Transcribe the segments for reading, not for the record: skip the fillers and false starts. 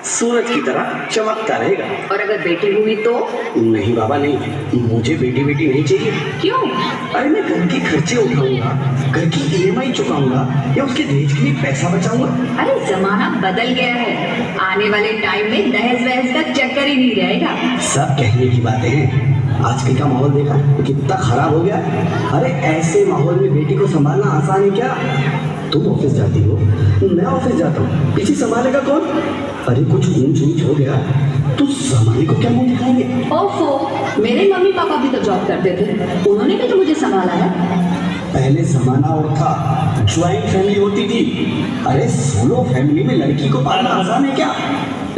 सूरज की तरह चमकता रहेगा। और अगर बेटी हुई तो? नहीं बाबा नहीं, मुझे बेटी बेटी नहीं चाहिए। क्यों? अरे मैं घर के खर्चे उठाऊंगा, घर की EMI चुकाऊंगा या उसके दहेज के लिए पैसा बचाऊंगा। अरे जमाना बदल गया है, आने वाले टाइम में दहेज वहेज का चक्कर ही नहीं रहेगा। सब कहने की बातें हैं, आजकल का माहौल देखा कितना खराब हो गया। अरे ऐसे माहौल में बेटी को संभालना आसान है क्या? तुम ऑफिस जाती हो, मैं ऑफिस जाता हूँ, पीछे संभालेगा कौन? अरे कुछ ऊंच नीच हो गया तो संभालने को क्या मुंह दिखाएंगे? ओफो, मेरे मम्मी पापा भी तो जॉब करते थे, उन्होंने भी तो मुझे संभाला है। पहले जमाना और था, ज्वाइंट फैमिली होती थी। अरे सोलो फैमिली में लड़की को पालना आसान है क्या?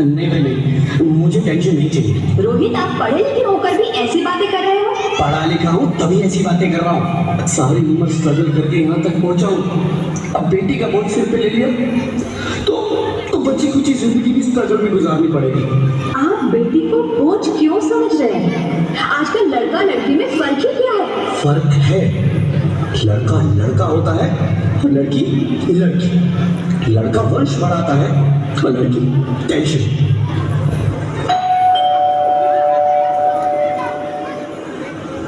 नहीं भाई नहीं, मुझे टेंशन नहीं चाहिए। रोहित, आप पढ़े लिखे होकर भी ऐसी बातें कर रहे हो? पढ़ा लिखा हूँ तभी ऐसी बातें कर रहा हूँ, सारी उम्र स्ट्रगल करके यहाँ तक पहुँचा हूँ। अब बेटी का बोझ सिर पे ले लिया तो बच्ची कुछ जिंदगी की स्ट्रगल में गुजारनी पड़ेगी। आप बेटी को बोझ क्यों समझ रहे हैं? आजकल लड़का लड़की में फर्क ही क्या है? फर्क है, लड़का लड़का होता है और लड़की लड़की। लड़का वंश बढ़ाता है और लड़की टेंशन।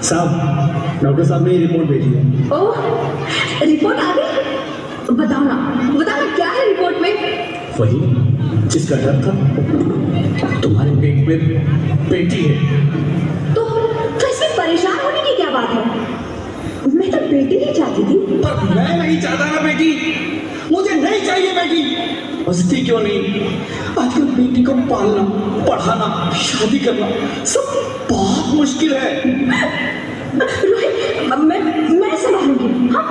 साहब, डॉक्टर साहब ने ये रिपोर्ट भेजी है। ओह, रिपोर्ट आ गई? बताओ ना क्या है रिपोर्ट में? वही जिसका डर था, तुम्हारे पेट में बेटी है। तो इसमें परेशान होने की क्या बात है? मैं तो बेटी ही चाहती थी। पर मैं नहीं चाहता ना बेटी, मुझे नहीं चाहिए बेटी। बसती क्यों नहीं? आजकल बेटी को पालना, पढ़ाना, शादी करना सब बहुत मुश्किल है। रोहित, मैं संभालूंगी। हाँ,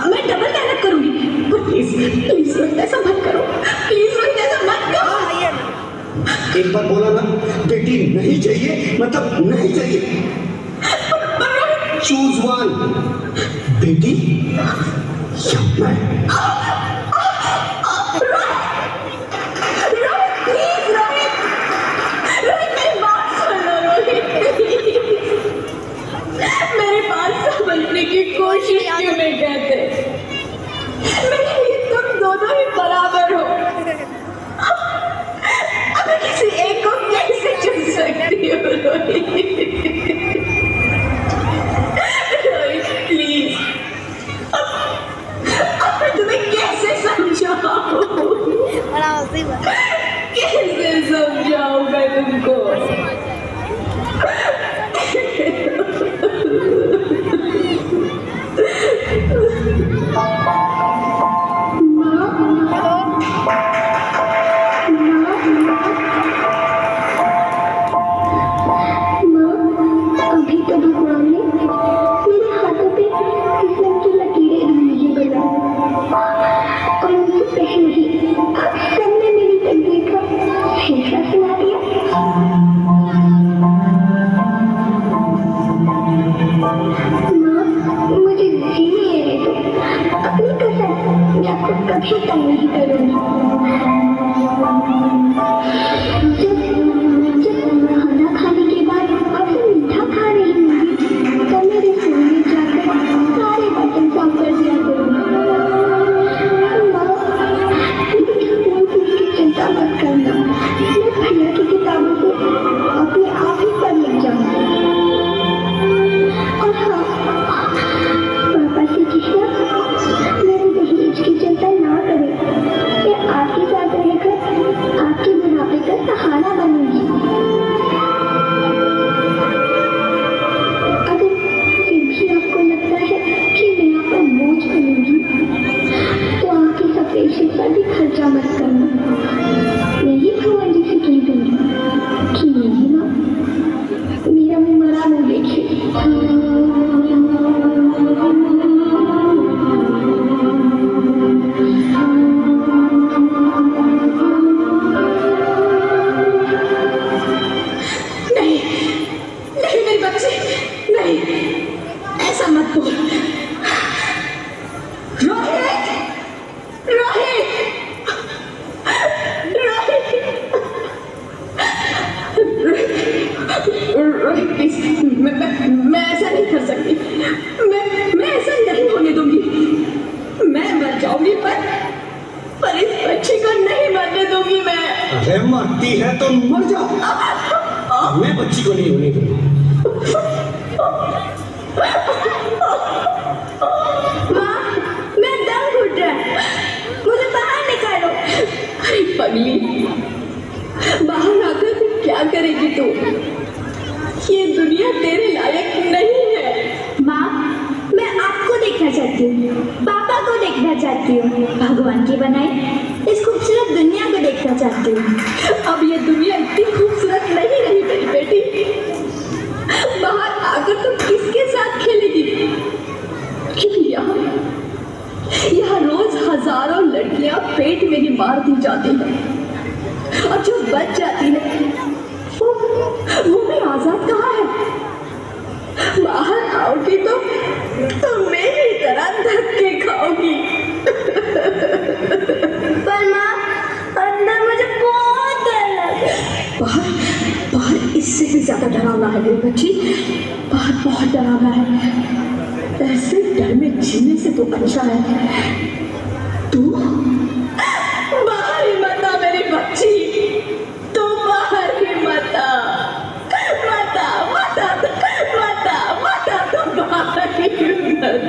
मैं डबल मेहनत करूंगी। पर प्लीज प्लीज रोहित, ऐसा मत करो। प्लीज रोहित, ऐसा मत करो। एक बार बोला ना, बेटी नहीं चाहिए मतलब नहीं चाहिए। चूज वन, बेटी या मैं। समझने की कोशिश क्यों नहीं करते? मेरे लिए तुम दोनों ही बराबर हो। अब मैं किसी एक को कैसे चुन सकती हूँ? रोहित प्लीज, अब मैं तुम्हें कैसे मरती है तो मर जा, मैं बच्ची को नहीं होने दूंगा। माँ, मैं दम घुट रहा है, मुझे बाहर निकालो। अरे पगली, बाहर आकर फिर क्या करेगी तू? ये दुनिया तेरे लायक नहीं है। माँ, मैं आपको देखना चाहती हूँ, पापा को देखना चाहती हूँ, भगवान की बनाई इस खूबसूरत दुनिया को देखना चाहती हूँ। अब ये दुनिया इतनी खूबसूरत नहीं रही मेरी बेटी। बाहर आकर तुम किसके साथ खेलेगी? क्योंकि यहाँ रोज हजारों लड़कियां पेट में ही मार दी जाती हैं, और जो बच जाती है वो भी आजाद कहाँ है? बाहर आओगी तो मेरी तरह धक्के खाओगी। पर माँ, अंदर मुझे बहुत डर लग रहा है। बाहर इससे भी ज्यादा डरावना है मेरी बच्ची, बाहर बहुत डरावना है। ऐसे डर में जीने से तो अच्छा है तू बाहर ही मत आ मेरी बच्ची, तू बाहर ही मत आ, मत आ, मत आ, मत आ, मत आ, तू बाहर ही मत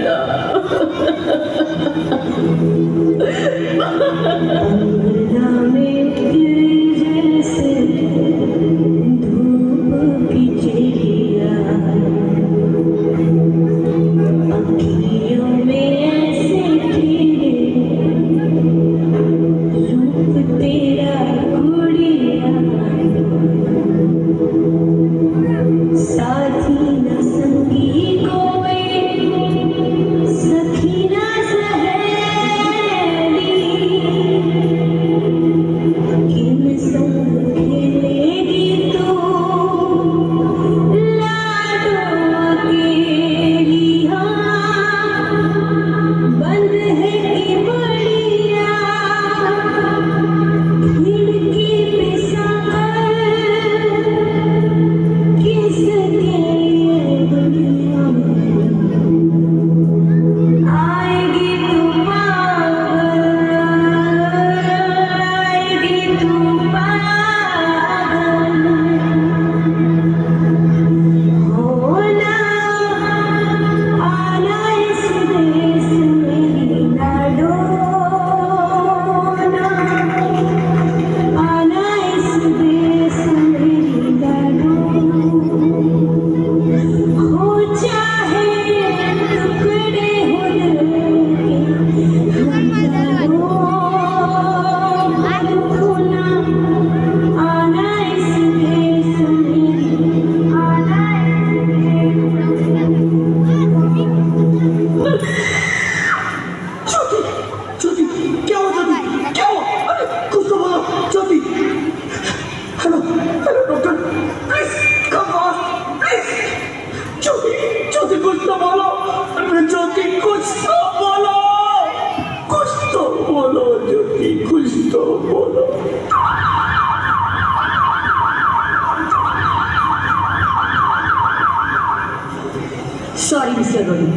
Sorry, Mr. Rohit.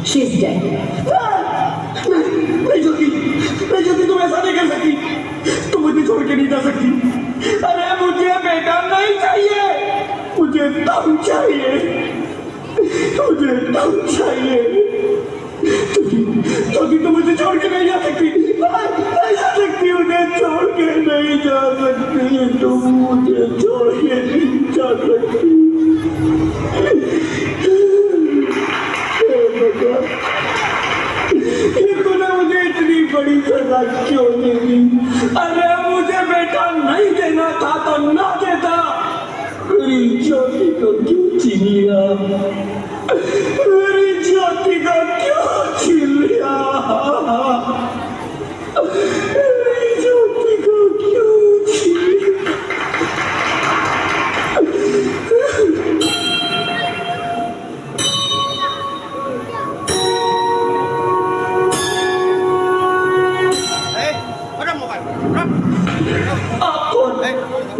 She's dead. नहीं ज्योति, तुम ऐसा नहीं कर सकती, तुम मुझे छोड़ के नहीं जा सकती। अरे मुझे बेटा नहीं चाहिए, मुझे दम चाहिए, मुझे दम चाहिए। ज्योति तुम मुझे छोड़ के नहीं जा सकती, नहीं जा सकती, मुझे छोड़ के नहीं जा सकती, तुम मुझे छोड़ के नहीं जा सकती। ये तूने मुझे इतनी बड़ी सजा क्यों दे दी? अरे मुझे बेटा नहीं देना था तो ना देता, मेरी ज्योति को क्यों छीन लिया? मेरी ज्योति को क्यों छीन लिया? मेरी ज्योति को क्यों छीन लिया?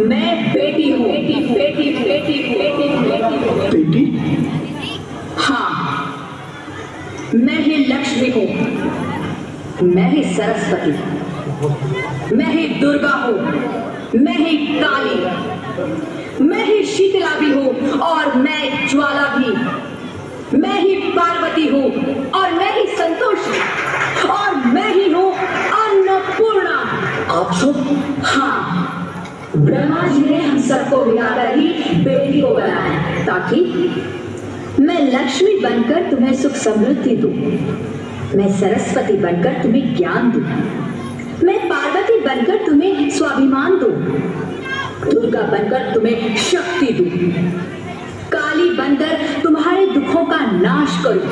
मैं बेटी हूँ, बेटी? हाँ, मैं ही लक्ष्मी हूँ, मैं ही सरस्वती, मैं ही दुर्गा हूँ, मैं ही काली, मैं ही शीतला भी हूँ और मैं ज्वाला भी, मैं ही पार्वती हूँ और मैं ही संतोषी, और मैं ही हूँ अन्नपूर्णा। आप सब? हाँ, ब्रह्मा जी ने हम सबको मिलाकर ही बेटी को बनाया ताकि मैं लक्ष्मी बनकर तुम्हें सुख समृद्धि दूं, मैं सरस्वती बनकर तुम्हें ज्ञान दूं, मैं पार्वती बनकर तुम्हें स्वाभिमान दूं, दुर्गा बनकर तुम्हें शक्ति दूं, काली बनकर तुम्हारे दुखों का नाश करूं,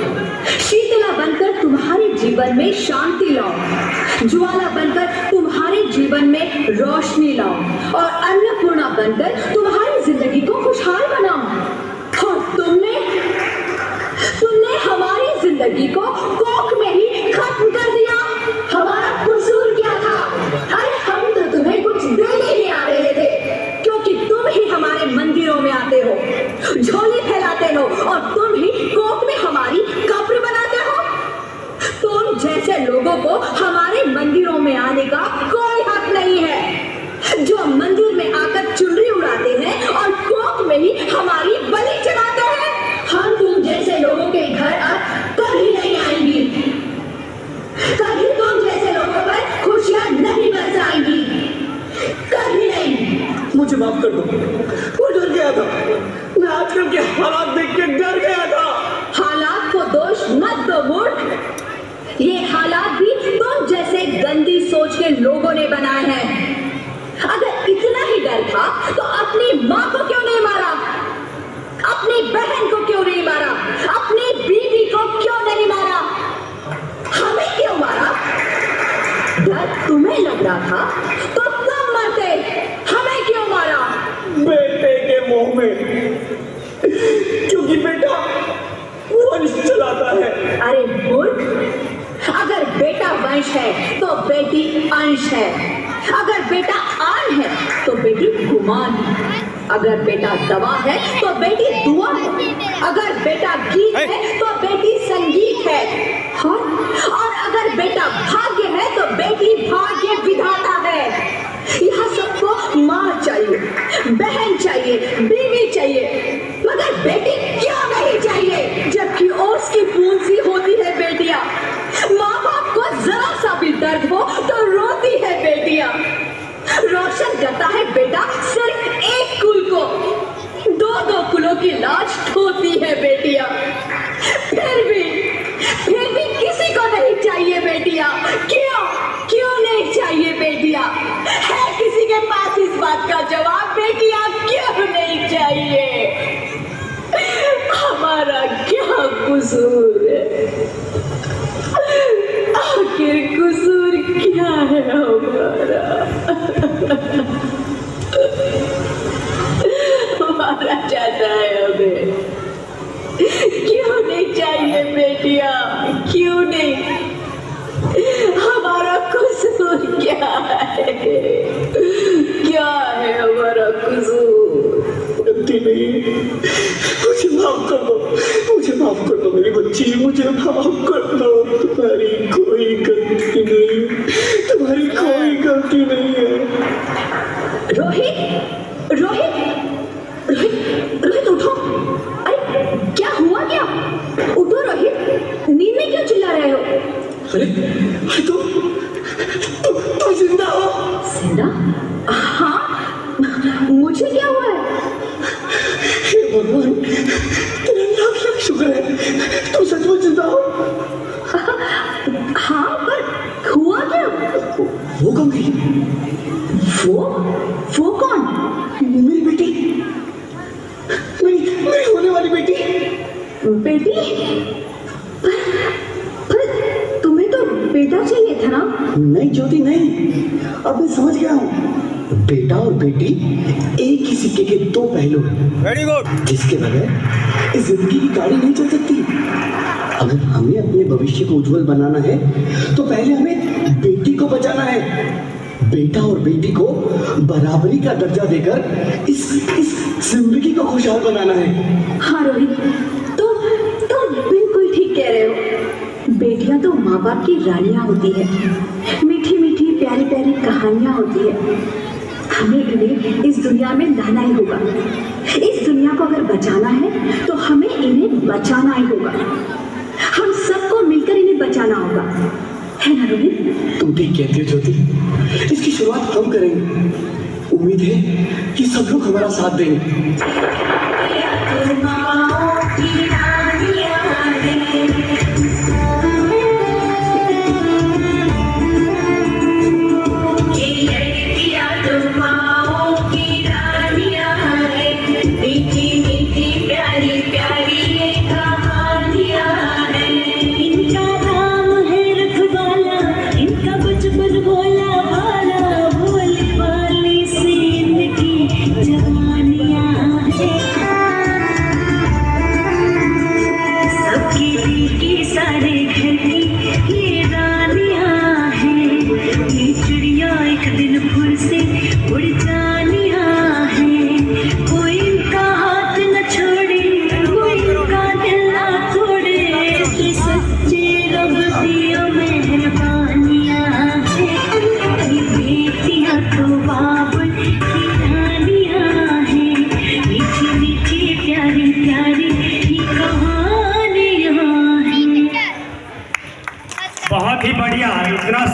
शीतला बनकर तुम्हारे जीवन में शांति लाऊं, ज्वाला बनकर तुम्हारे जीवन में रोशनी लाऊं और अन्नपूर्णा बनकर तुम्हारी जिंदगी को खुशहाल बनाऊं। और तुमने हमारी जिंदगी को कोख में ही खत्म कर दिया। हमारा कसूर क्या था? अरे हम तो तुम्हें कुछ देने ही आ रहे थे, क्योंकि तुम ही हमारे मंदिरों में आते हो, झोली फैलाते हो और तुम ही कोख में हमारी कब्र बनाते हो। तुम जैसे लोगों को हमारे मंदिरों में आने का कोई हक नहीं है, जो मंदिर में आकर चुनरी उड़ाते हैं और कोख में ही हमारी बलि चढ़ाते हैं। हम तुम जैसे लोगों के घर अब कभी नहीं आएंगी, कभी तुम जैसे लोगों पर खुशियां नहीं बरसाएंगी, कभी नहीं। मुझे माफ कर दो, वो डर गया था, मैं आजकल के हालात देख के डर गया था। हालात को दोष मत दो मूर्ख, ये हालात भी तुम जैसे गंदी सोच के लोगों ने बनाए हैं। अगर इतना ही डर था तो अपनी माँ को क्यों नहीं मारा, अपनी बहन को क्यों नहीं मारा, अपनी बीवी को क्यों नहीं मारा, हमें क्यों मारा? डर तुम्हें लग रहा था तो तुम मरते, हमें क्यों मारा? बेटे के मुंह में, क्योंकि बेटा वंश चलाता है। अरे मूर्ख, अगर बेटा वंश है तो बेटी अंश है, अगर बेटा आन है तो बेटी गुमान है, अगर बेटा दवा है तो बेटी दुआ है, अगर बेटा गीत है तो बेटी संगीत है, और अगर बेटा भाग्य है तो बेटी भाग्य विधाता है। यहाँ सबको माँ चाहिए, बहन चाहिए, बीवी चाहिए, मगर बेटी क्यों नहीं चाहिए? जबकि ओस की बूंद सी होती है बेटियां, माँ बाप को जरा सा भी दर्द हो तो रोती है बेटियां। रोशन करता है बेटा सिर्फ एक कुल को, दो दो कुलों की लाज ढोती है बेटियां। फिर भी किसी को नहीं चाहिए बेटियां। क्यों नहीं चाहिए बेटियां? है किसी के पास इस बात का जवाब? बेटियां क्यों नहीं चाहिए? हमारा क्या कसूर है? आखिर कसूर क्या है हमारा? हमारा चाहता है हमें, क्यों नहीं चाहिए बेटियां? क्यों नहीं? हमारा कसूर क्या है? क्या है हमारा कसूर? गलती नहीं, मुझे माफ कर दो, मुझे माफ कर दो मेरी बच्ची, मुझे माफ कर दो। तुम्हारी कोई गलती नहीं, तुम्हारी कोई गलती नहीं है। रोहित, रोहित, रोहित, रोहित उठो। अरे क्या हुआ क्या? उठो रोहित, नींद में क्यों चिल्ला रहे हो? अरे तुम जिंदा हो? जिंदा? हाँ, मुझे क्या हुआ है? हे भगवान, तेरा लाख लाख शुक्र है, तुम सचमुच जिंदा हो। हाँ, पर हुआ क्या? वो कौन थी? वो कौन? मेरी बेटी, मेरी होने वाली बेटी। बेटी? पर तुम्हें तो बेटा चाहिए था ना? नहीं ज्योति नहीं, अब मैं समझ गया हूँ। बेटा और बेटी एक ही सिक्के के दो पहलू हैं। Very good. जिसके बगैर इस जिंदगी की गाड़ी नहीं चल सकती। अगर हमें अपने भविष्य को उज्जवल बनाना है तो पहले हमें बेटी को बचाना है। बेटा और बेटी को बराबरी का दर्जा देकर इस जिंदगी को खुशहाल बनाना है। हाँ रोहित, तुम बिल्कुल ठीक कह रहे हो। बेटियां तो माँ बाप की रानियां होती है, मीठी मीठी प्यारी प्यारी कहानियां होती है। हमें इन्हें इस दुनिया में लाना ही होगा। इस दुनिया को अगर बचाना है तो हमें इन्हें बचाना ही होगा। हम सबको मिलकर इन्हें बचाना होगा, है ना रोहित? तुम ठीक कहती हो ज्योति, इसकी शुरुआत हम करेंगे। उम्मीद है कि सब लोग हमारा साथ देंगे। बहुत ही बढ़िया, इतना